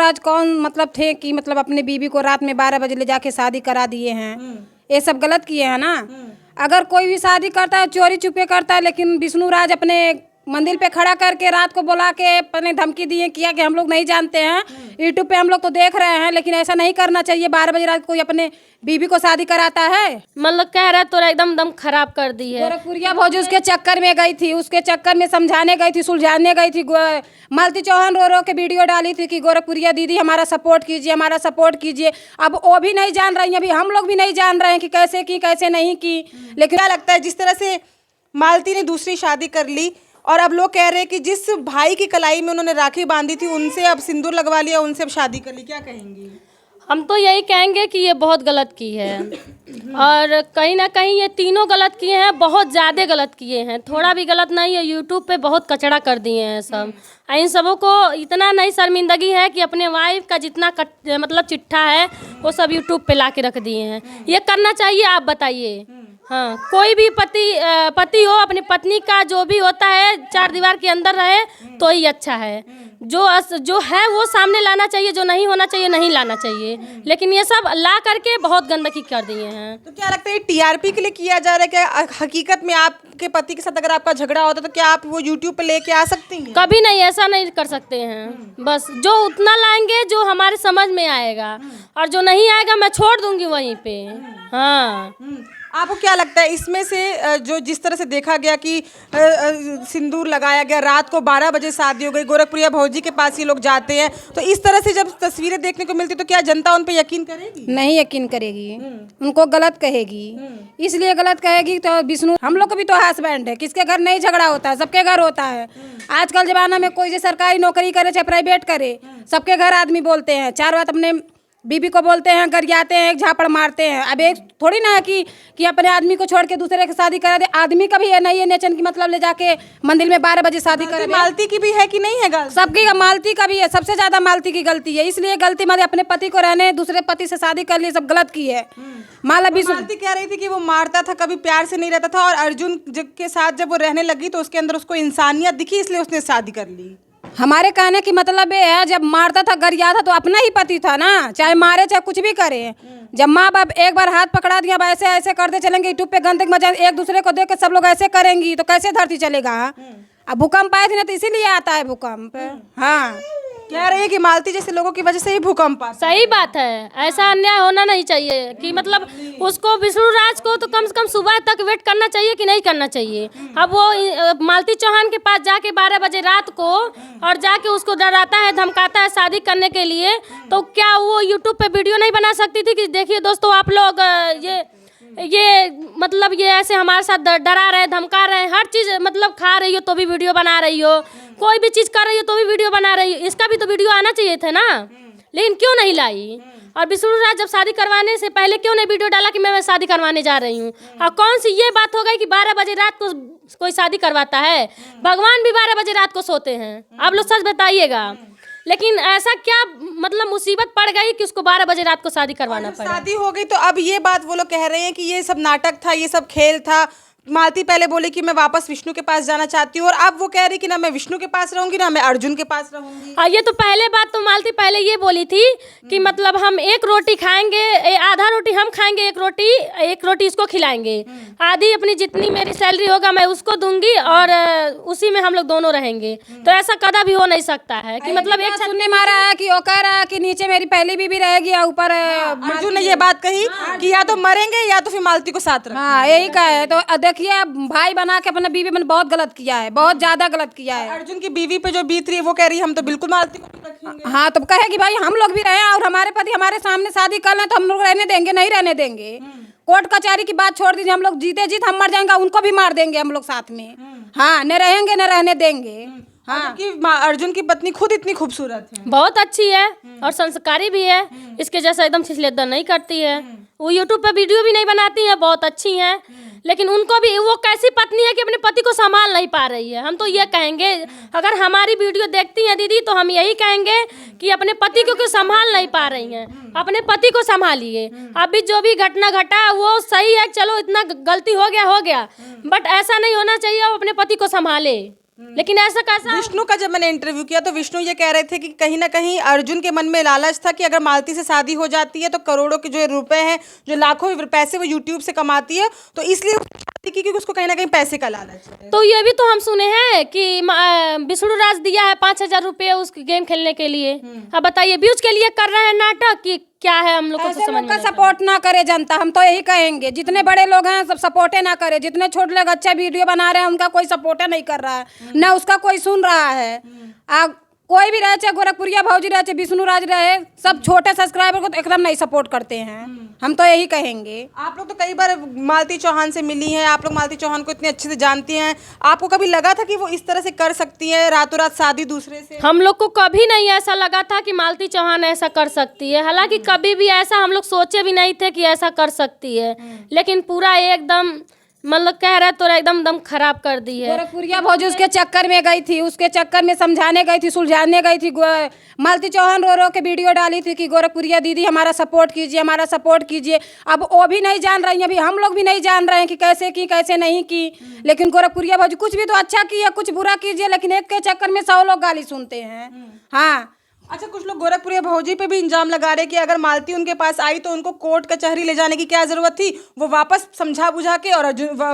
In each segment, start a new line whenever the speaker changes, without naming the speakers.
राज कौन मतलब थे कि मतलब अपने बीवी को रात में 12 बजे ले जाके शादी करा दिए हैं। ये सब गलत किए हैं ना। अगर कोई भी शादी करता है चोरी छुपे करता है, लेकिन विष्णु राज अपने मंदिर पे खड़ा करके रात को बुला के अपने धमकी दिए किया कि हम लोग नहीं जानते हैं, यूट्यूब पे हम लोग तो देख रहे हैं, लेकिन ऐसा नहीं करना चाहिए। 12 बजे रात कोई अपने बीवी को शादी कराता है।
मतलब कह रहा है तो एकदम दम खराब कर दी है।
गोरखपुरिया भौजी उसके चक्कर में गई थी, उसके चक्कर में समझाने गई थी, सुलझाने गई थी। मालती चौहान रो रो के वीडियो डाली थी कि गोरखपुरिया दीदी हमारा सपोर्ट कीजिए, हमारा सपोर्ट कीजिए। अब वो भी नहीं जान रही हैं, अभी हम लोग भी नहीं जान रहे हैं कि कैसे की कैसे नहीं की।
लेकिन क्या लगता है जिस तरह से मालती ने दूसरी शादी कर ली और अब लोग कह रहे हैं कि जिस भाई की कलाई में उन्होंने राखी बांधी थी उनसे अब सिंदूर लगवा लिया, उनसे अब शादी कर ली, क्या कहेंगी?
हम तो यही कहेंगे कि ये बहुत गलत की है और कहीं ना कहीं ये तीनों गलत किए हैं, बहुत ज़्यादा गलत किए हैं। थोड़ा भी गलत नहीं है। यूट्यूब पे बहुत कचड़ा कर दिए हैं सब। इन सबों को इतना नहीं शर्मिंदगी है कि अपने वाइफ का जितना मतलब चिट्ठा है वो सब यूट्यूब पे ला के रख दिए हैं। ये करना चाहिए? आप बताइए। हाँ, कोई भी पति हो अपनी पत्नी का जो भी होता है चार दीवार के अंदर रहे तो ही अच्छा है। जो है वो सामने लाना चाहिए, जो नहीं होना चाहिए नहीं लाना चाहिए। लेकिन ये सब ला करके बहुत गंदगी कर दिए हैं।
तो क्या लगता है टीआरपी के लिए किया जा रहा है? क्या हकीकत में आपके पति के साथ अगर आपका झगड़ा होता तो क्या आप वो यूट्यूब पे लेके आ सकती हैं?
कभी नहीं, ऐसा नहीं कर सकते हैं। बस जो उतना लाएंगे जो हमारे समझ में आएगा, और जो नहीं आएगा मैं छोड़ दूंगी वहीं पे। हाँ,
आपको क्या लगता है इसमें से जो जिस तरह से देखा गया कि सिंदूर लगाया गया, रात को 12 बजे शादी हो गई, गोरखपुरिया भौजी के पास ये लोग जाते हैं, तो इस तरह से जब तस्वीरें देखने को मिलती तो क्या जनता उन पे यकीन करेगी?
नहीं यकीन करेगी, उनको गलत कहेगी। इसलिए गलत कहेगी तो विष्णु, हम लोग को भी तो हस्बैंड है, किसके घर नहीं झगड़ा होता है? सबके घर होता है। आजकल जमाना में कोई जो सरकारी नौकरी करे चाहे प्राइवेट करे, सबके घर आदमी बोलते हैं, चार बात अपने बीबी को बोलते हैं, गरियाते हैं, एक झापड़ मारते हैं। अब एक थोड़ी ना है कि अपने आदमी को छोड़ के दूसरे की शादी करा दे। आदमी का भी है नहीं है नेचन की मतलब ले जाके मंदिर में 12 बजे शादी करे।
मालती की भी है कि नहीं है गलती?
सबकी, मालती का भी है, सबसे ज्यादा मालती की गलती है। इसलिए गलती मतलब अपने पति को रहने, दूसरे पति से शादी कर ली, सब गलत की है।
मालती कह रही थी कि वो मारता था, कभी प्यार से नहीं रहता था, और अर्जुन के साथ जब वो रहने लगी तो उसके अंदर उसको इंसानियत दिखी, इसलिए उसने शादी कर ली।
हमारे कहने की मतलब ये है, जब मारता था गरिया था तो अपना ही पति था ना, चाहे मारे चाहे कुछ भी करे। जब माँ बाप एक बार हाथ पकड़ा दिया, ऐसे ऐसे करते चलेंगे, यूट्यूब पे गंदगी मचा एक दूसरे को देख के सब लोग ऐसे करेंगी तो कैसे धरती चलेगा? अब भूकंप आए थे ना तो इसीलिए आता है भूकंप। हाँ,
कह रही है कि मालती जैसे लोगों की वजह से ही भूकंप आता है।
सही बात है। ऐसा अन्याय होना नहीं चाहिए कि मतलब उसको विष्णु राज को तो कम से कम सुबह तक वेट करना चाहिए कि नहीं करना चाहिए। अब वो मालती चौहान के पास जाके 12 बजे रात को और जाके उसको डराता है, धमकाता है शादी करने के लिए, तो क्या वो यूट्यूब पे वीडियो नहीं बना सकती थी कि देखिए दोस्तों आप लोग ये मतलब ये ऐसे हमारे साथ डरा रहे, धमका रहे, हर चीज़ मतलब खा रही हो तो भी वीडियो बना रही हो, कोई भी चीज़ कर रही हो तो भी वीडियो बना रही हो। इसका भी तो वीडियो आना चाहिए था ना, लेकिन क्यों नहीं लाई? और विष्णु राज जब शादी करवाने से पहले क्यों नहीं वीडियो डाला कि मैं शादी करवाने जा रही हूँ? और कौन सी ये बात हो गई कि 12 बजे रात को कोई शादी करवाता है? भगवान भी 12 बजे रात को सोते हैं। आप लोग सच बताइएगा। लेकिन ऐसा क्या मतलब मुसीबत पड़ गई कि उसको 12 बजे रात को शादी करवाना पड़ा?
शादी हो गई तो अब ये बात वो लोग कह रहे हैं कि ये सब नाटक था, ये सब खेल था। मालती पहले बोली कि मैं वापस विष्णु के पास जाना चाहती हूँ, और अब वो कह रही कि ना मैं विष्णु के पास रहूंगी ना मैं अर्जुन के पास रहूंगी।
हाँ, ये तो पहले बात तो मालती पहले ये बोली थी कि मतलब हम एक रोटी खाएंगे, आधा रोटी हम खाएंगे, एक रोटी इसको खिलाएंगे, आधी अपनी जितनी मेरी सैलरी होगा मैं उसको दूंगी और उसी में हम लोग दोनों रहेंगे। तो ऐसा कदा भी हो नहीं सकता है कि मतलब एक
सुनने में आ रहा है कि वो कह रहा है कि नीचे मेरी पहली बीबी रहेगी और ऊपर
अर्जुन ने ये बात कही कि या तो मरेंगे या तो फिर मालती को साथ रखेंगे।
हाँ, यही कहा है। तो देखिए भाई बना के अपने बीवी में बहुत गलत किया है, बहुत ज्यादा गलत किया है।
अर्जुन की बीवी पे जो बीत रही है वो कह रही है हम तो बिल्कुल मालती को नहीं रखेंगे।
हाँ, तो कहेगी भाई हम लोग भी रहे और हमारे पति हमारे सामने शादी कर लें तो हम लोग रहने देंगे? नहीं रहने देंगे। कोर्ट कचहरी की बात छोड़ दीजिए, हम लोग जीते जीत हम मर जाएंगे, उनको भी मार देंगे हम लोग साथ में। हाँ, न रहेंगे न रहने देंगे। हाँ,
कि अर्जुन की पत्नी खुद इतनी खूबसूरत है,
बहुत अच्छी है और संस्कारी भी है, इसके जैसा एकदम छिछलेदर नहीं करती है। वो यूट्यूब पे वीडियो भी नहीं बनाती है, बहुत अच्छी हैं। लेकिन उनको भी वो कैसी पत्नी है कि अपने पति को संभाल नहीं पा रही है। हम तो ये कहेंगे, अगर हमारी वीडियो देखती हैं दीदी तो हम यही कहेंगे कि अपने पति को संभाल नहीं पा रही हैं, अपने पति को संभालिए। अभी जो भी घटना घटा वो सही है, चलो इतना गलती हो गया, बट ऐसा नहीं होना चाहिए वो अपने पति को संभाले। लेकिन ऐसा कैसा
विष्णु का जब मैंने इंटरव्यू किया तो विष्णु ये कह रहे थे कि कहीं ना कहीं अर्जुन के मन में लालच था कि अगर मालती से शादी हो जाती है तो करोड़ों के जो रुपए हैं, जो लाखों पैसे वो यूट्यूब से कमाती है, तो इसलिए उसने शादी की क्योंकि उसको कहीं ना कहीं पैसे का लालच है।
तो ये भी तो हम सुने हैं कि विष्णु राज दिया है 5,000 रुपये उस गेम खेलने के लिए। अब बताइए व्यूज के लिए कर रहे हैं नाटक कि क्या है, हम लोग को तो
ऐसे
समझ
लोग
में
का
नहीं आता।
सपोर्ट ना करे जनता, हम तो यही कहेंगे। जितने बड़े लोग हैं सब सपोर्टे ना करे, जितने छोटे लोग अच्छा वीडियो बना रहे हैं उनका कोई सपोर्टे नहीं कर रहा है, ना उसका कोई सुन रहा है। कोई भी रहे, चाहे गोरखपुरिया भौजी रहे, चाहे विष्णु राज रहे, सब छोटे सब्सक्राइबर को तो एकदम नहीं सपोर्ट करते हैं। हम तो यही कहेंगे।
आप लोग तो कई बार मालती चौहान से मिली हैं, आप लोग मालती चौहान को इतने अच्छे से जानती हैं, आपको कभी लगा था कि वो इस तरह से कर सकती हैं रातों रात शादी दूसरे से?
हम लोग को कभी नहीं ऐसा लगा था कि मालती चौहान ऐसा कर सकती है। हालांकि कभी भी ऐसा हम लोग सोचे भी नहीं थे कि ऐसा कर सकती है, लेकिन पूरा एकदम मतलब कह रहे तो एकदम दम खराब कर दी है।
गोरखपुरिया भौजी उसके चक्कर में गई थी, उसके चक्कर में समझाने गई थी, सुलझाने गई थी। मालती चौहान रो रो के वीडियो डाली थी कि गोरखपुरिया दीदी हमारा सपोर्ट कीजिए, हमारा सपोर्ट कीजिए। अब वो भी नहीं जान रही हैं, अभी हम लोग भी नहीं जान रहे हैं कि कैसे की कैसे नहीं की। लेकिन गोरखपुरिया भौजी कुछ भी तो अच्छा की है, कुछ बुरा कीजिए, लेकिन एक के चक्कर में 100 लोग गाली सुनते हैं। हाँ,
अच्छा, कुछ लोग गोरखपुरिया भौजी पे भी इंजाम लगा रहे कि अगर मालती उनके पास आई तो उनको कोर्ट कचहरी ले जाने की क्या जरूरत थी, वो वापस समझा बुझा के और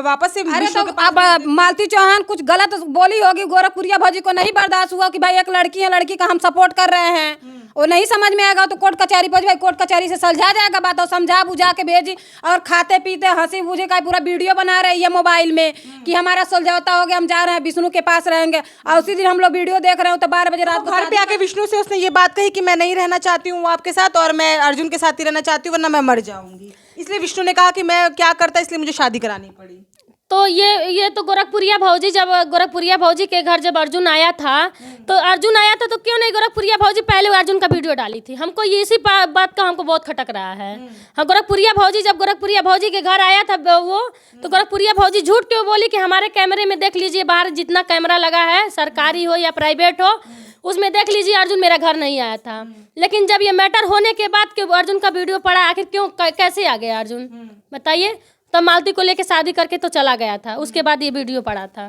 वापस से
अरे
विष्णु
तो
के पास
अब मालती चौहान कुछ गलत बोली होगी, गोरखपुरिया भौजी को नहीं बर्दाश्त हुआ कि भाई एक लड़की है, लड़की का हम सपोर्ट कर रहे हैं। वो नहीं समझ में आएगा तो कोर्ट कचहरी पहुंच, भाई कोर्ट कचहरी से सुलझा जाएगा बात, और समझा बुझा के भेजी। और खाते पीते हंसी बुझे का पूरा वीडियो बना रही है मोबाइल में कि हमारा सुलझौता हो गया, हम जा रहे हैं विष्णु के पास रहेंगे। और उसी दिन हम लोग वीडियो देख रहे हो तो 12 बजे रात को
घर पे आके विष्णु से उसने ये बात कही कि मैं नहीं रहना चाहती हूँ आपके साथ और मैं अर्जुन के साथ ही रहना चाहती हूँ वरना मैं मर जाऊंगी। इसलिए विष्णु ने कहा कि मैं क्या करता इसलिए मुझे शादी करानी पड़ी।
तो ये तो गोरखपुरिया भौजी, जब गोरखपुरिया भौजी के घर जब अर्जुन आया था तो क्यों नहीं गोरखपुरिया भौजी पहले अर्जुन का वीडियो डाली थी? हमको ये इसी बात का हमको बहुत खटक रहा है। हाँ, गोरखपुरिया भौजी जब गोरखपुरिया भौजी के घर आया था वो, तो गोरखपुरिया भौजी झूठ क्यों बोली कि हमारे कैमरे में देख लीजिए, बाहर जितना कैमरा लगा है सरकारी हो या प्राइवेट हो उसमें देख लीजिए अर्जुन मेरा घर नहीं आया था। लेकिन जब ये मैटर होने के बाद कि अर्जुन का वीडियो पड़ा, आखिर क्यों कैसे आ गया अर्जुन बताइए? तब मालती को लेके शादी करके तो चला गया था, उसके बाद ये वीडियो पड़ा था।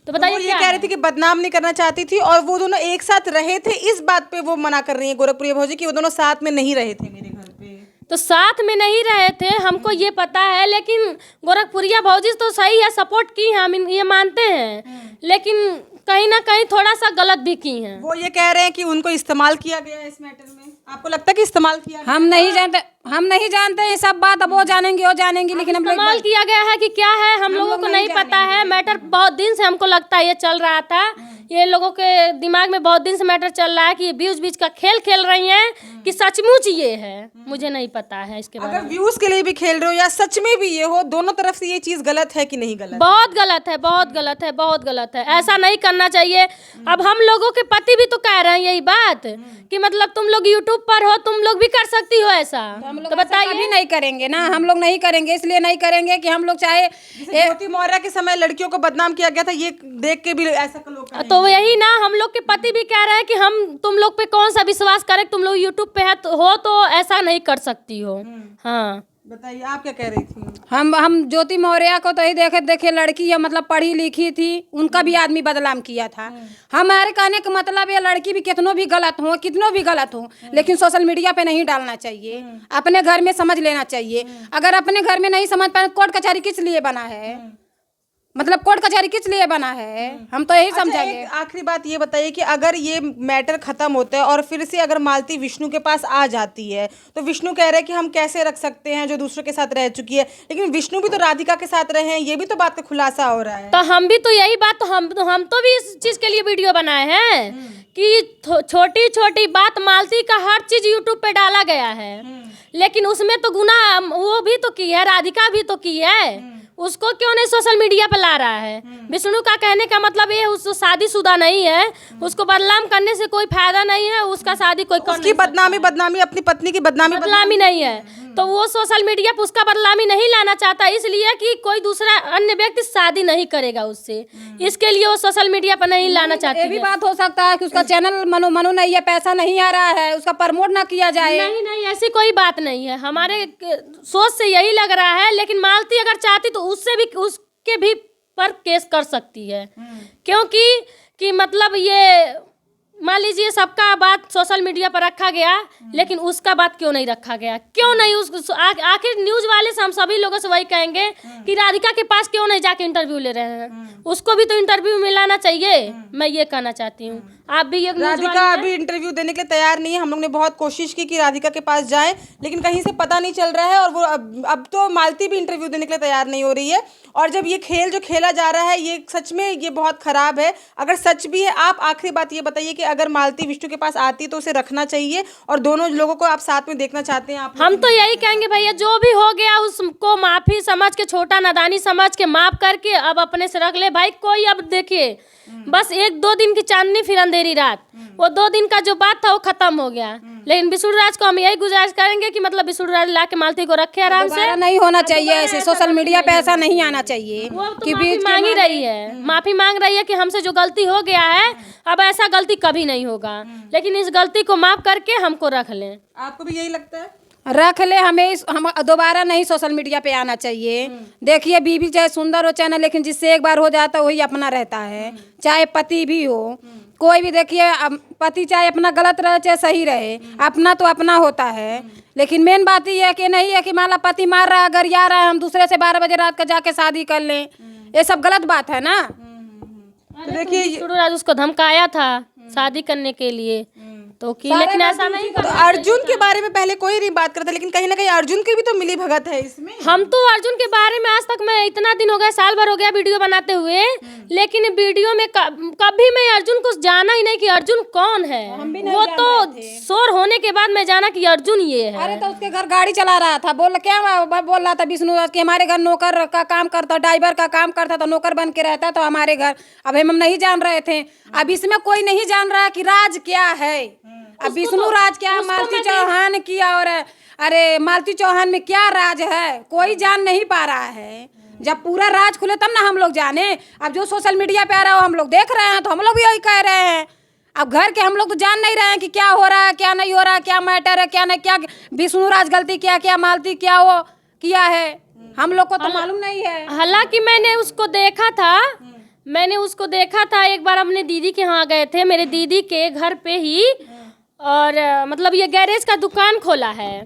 तो बताइए
वो ये कह रही थी कि बदनाम नहीं करना चाहती थी और वो दोनों एक साथ रहे थे, इस बात पे वो मना कर रही है गोरखपुरिया भौजी कि वो दोनों साथ में नहीं रहे थे मेरे घर पे।
तो साथ में नहीं रहे थे हमको ये पता है, लेकिन गोरखपुरिया भौजी तो सही है, सपोर्ट की है, हम ये मानते हैं, लेकिन कहीं ना कहीं थोड़ा सा गलत भी की हैं।
वो ये कह रहे हैं कि उनको इस्तेमाल किया गया है इस मैटर में। आपको लगता है कि इस्तेमाल किया गया?
हम नहीं जानते ये सब बात, अब वो जानेंगी लेकिन हम लोग
इस्तेमाल किया गया है कि क्या है हम लोगों को नहीं पता है। मैटर बहुत दिन से हमको लगता है ये चल रहा था, ये लोगों के दिमाग में बहुत दिन से मैटर चल रहा है कि ये व्यूज बीच का खेल खेल रही हैं कि सचमुच ये है, मुझे नहीं पता है इसके बारे
अगर
में।
व्यूज के लिए भी खेल रहे हो या सच में भी ये हो, दोनों तरफ से ये चीज गलत है कि नहीं गलत?
बहुत गलत है, बहुत गलत है, बहुत गलत है, ऐसा नहीं करना चाहिए। अब हम लोगों के पति भी तो कह रहे हैं यही बात कि मतलब तुम लोग यूट्यूब पर हो, तुम लोग भी कर सकती हो ऐसा, तो बताइए।
कभी नहीं करेंगे ना, हम लोग नहीं करेंगे, इसलिए नहीं करेंगे कि हम लोग चाहे
ज्योति मौर्य के समय लड़कियों को बदनाम किया गया था, ये देख के भी ऐसा लोग करेंगे।
तो यही ना, हम लोग के पति भी कह रहे हैं कि हम तुम लोग पे कौन सा विश्वास करें, तुम लोग यूट्यूब पे हो तो ऐसा नहीं कर सकती हो। हाँ
बताइए आप क्या कह रही थी?
हम ज्योति मौर्य को तो ही देखे लड़की है, मतलब पढ़ी लिखी थी, उनका भी आदमी बदनाम किया था। हमारे कहने का मतलब ये लड़की भी कितनों भी गलत हो लेकिन सोशल मीडिया पे नहीं डालना चाहिए, अपने घर में समझ लेना चाहिए। अगर अपने घर में नहीं समझ पाए, कोर्ट कचहरी किस लिए बना है? मतलब कोर्ट कचहरी किस लिए बना है? हम तो यही समझेंगे।
एक आखिरी बात ये बताइए कि अगर ये मैटर खत्म होता है और फिर से अगर मालती विष्णु के पास आ जाती है तो विष्णु कह रहे हैं कि हम कैसे रख सकते हैं जो दूसरों के साथ रह चुकी है, लेकिन विष्णु भी तो राधिका के साथ रहे हैं, ये भी तो बात का खुलासा हो रहा है।
तो हम भी तो यही बात, हम तो भी इस चीज के लिए वीडियो बनाए हैं कि छोटी छोटी बात मालती का हर चीज यूट्यूब पे डाला गया है, लेकिन उसमें तो गुनाह वो भी तो की है, राधिका भी तो की है, उसको क्यों नहीं सोशल मीडिया पे ला रहा है? विष्णु का कहने का मतलब ये उस शादीशुदा नहीं है, उसको बदनाम करने से कोई फायदा नहीं है, उसका शादी कोई कर
उसकी बदनामी अपनी पत्नी की
बदनामी नहीं है, तो वो सोशल मीडिया पे उसका बदनामी नहीं लाना चाहता, इसलिए कि कोई दूसरा अन्य व्यक्ति शादी नहीं करेगा उससे, इसके लिए वो सोशल मीडिया पर नहीं लाना चाहती
ये भी बात हो सकता है कि उसका चैनल मनु नहीं है, पैसा नहीं आ रहा है, उसका प्रमोट ना किया जाए।
नहीं, ऐसी कोई बात नहीं है, हमारे सोच से यही लग रहा है। लेकिन मालती अगर चाहती तो उसके भी पर केस कर सकती है। क्योंकि कि मतलब ये मान लीजिए सबका बात सोशल मीडिया पर रखा गया, लेकिन उसका बात क्यों नहीं रखा गया? क्यों नहीं आखिर न्यूज वाले से हम सभी लोगों से वही कहेंगे कि राधिका के पास क्यों नहीं जाके इंटरव्यू ले रहे हैं? उसको भी तो इंटरव्यू मिलाना चाहिए, मैं ये कहना चाहती हूँ। आप भी एक
राधिका अभी इंटरव्यू देने के लिए तैयार नहीं है। हम लोग ने बहुत कोशिश की कि राधिका के पास जाएं, लेकिन कहीं से पता नहीं चल रहा है। और वो अब तो मालती भी इंटरव्यू देने के लिए तैयार नहीं हो रही है। और जब ये खेल जो खेला जा रहा है, ये सच में ये बहुत खराब है। अगर सच भी है, आप आखिरी बात ये बताइए कि अगर मालती विष्णु के पास आती तो उसे रखना चाहिए, और दोनों लोगों को आप साथ में देखना चाहते हैं? आप
हम तो यही कहेंगे भैया, जो भी हो गया उसको माफी समझ के, छोटा नादानी समझ के माफ करके अब अपने से रख ले भाई। कोई अब देखिए बस 1-2 दिन की चांदनी फिर अंधेरी रात, वो 2 दिन का जो बात था वो खत्म हो गया। लेकिन विष्णुराज को हम यही गुजारिश करेंगे कि मतलब विष्णुराज ला के मालती को रखे आराम से।
नहीं होना चाहिए ऐसे, सोशल मीडिया पे ऐसा नहीं आना चाहिए।
वो तो माफी मांग ही रही है, माफी मांग रही है कि हमसे जो गलती हो गया है अब ऐसा गलती कभी नहीं होगा, लेकिन इस गलती को माफ करके हमको रख लें।
आपको भी यही लगता है?
रख ले हमें, हम दोबारा नहीं सोशल मीडिया पे आना चाहिए। देखिए बीवी चाहे सुंदर हो चाहे ना, लेकिन जिससे एक बार हो जाता है वही अपना रहता है, चाहे पति भी हो कोई भी। देखिए पति चाहे अपना गलत रहे चाहे सही रहे, अपना तो अपना होता है। लेकिन मेन बात ये है कि नहीं है कि मान ला पति मार रहा है, अगर या रहा है, हम दूसरे से 12 बजे रात का जाके शादी कर लें, ये सब गलत बात है ना।
तो देखिए
विष्णुराज उसको धमकाया था शादी करने के लिए, तो कि लेकिन ऐसा नहीं
तो अर्जुन के बारे में पहले कोई नहीं बात करता, लेकिन कहीं ना कहीं अर्जुन की भी तो मिली भगत है इसमें।
हम तो अर्जुन के बारे में आज तक, मैं इतना दिन हो गया, साल भर हो गया वीडियो बनाते हुए, लेकिन वीडियो में कभी मैं अर्जुन को जाना ही नहीं कि अर्जुन कौन है। वो तो शोर होने के बाद मैं जाना कि अर्जुन ये है।
अरे तो उसके घर गाड़ी चला रहा था, क्या बोल रहा था विष्णुराज कि हमारे घर नौकर का काम करता, ड्राइवर का काम करता था, नौकर बन के रहता था हमारे घर। अब हम नहीं जान रहे थे, अब इसमें कोई नहीं जान रहा कि राज क्या है। अब विष्णुराज क्या, मालती चौहान किया, और अरे मालती चौहान में क्या राज है कोई जान नहीं पा रहा है। जब पूरा राज खुले तब ना हम लोग जाने। अब जो सोशल मीडिया पे आ रहा हो हम लोग देख रहे हैं, तो हम लोग भी यही कह रहे हैं। अब घर के हम लोग तो जान नहीं रहे हैं कि क्या हो रहा है क्या नहीं हो रहा है, क्या मैटर है क्या नहीं, क्या विष्णुराज गलती किया, क्या मालती क्या वो किया है, हम लोग को तो मालूम नहीं है।
हालांकि मैंने उसको देखा था एक बार, अपने दीदी के यहाँ गए थे, मेरे दीदी के घर पे ही, और मतलब ये गैरेज का दुकान खोला है,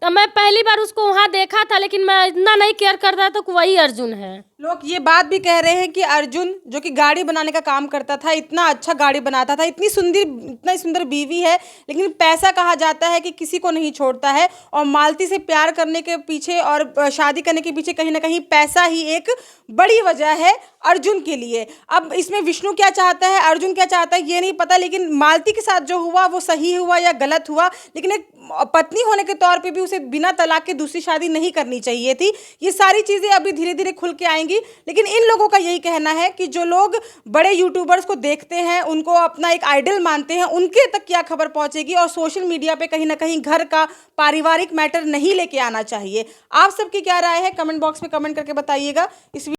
तो मैं पहली बार उसको वहाँ देखा था, लेकिन मैं इतना नहीं केयर करता तो वही अर्जुन है।
लोग ये बात भी कह रहे हैं कि अर्जुन जो कि गाड़ी बनाने का काम करता था, इतना अच्छा गाड़ी बनाता था, इतनी सुंदर बीवी है, लेकिन पैसा कहा जाता है कि किसी को नहीं छोड़ता है। और मालती से प्यार करने के पीछे और शादी करने के पीछे कहीं ना कहीं पैसा ही एक बड़ी वजह है अर्जुन के लिए। अब इसमें विष्णु क्या चाहता है, अर्जुन क्या चाहता है, ये नहीं पता, लेकिन मालती के साथ जो हुआ वो सही हुआ या गलत हुआ, लेकिन एक पत्नी होने के तौर पे भी उसे बिना तलाक के दूसरी शादी नहीं करनी चाहिए थी। ये सारी चीज़ें अभी धीरे धीरे खुल के आएंगी, लेकिन इन लोगों का यही कहना है कि जो लोग बड़े यूट्यूबर्स को देखते हैं, उनको अपना एक आइडल मानते हैं, उनके तक क्या खबर पहुंचेगी, और सोशल मीडिया पे कहीं ना कहीं घर का पारिवारिक मैटर नहीं लेके आना चाहिए। आप सबकी क्या राय है, कमेंट बॉक्स में कमेंट करके बताइएगा। इस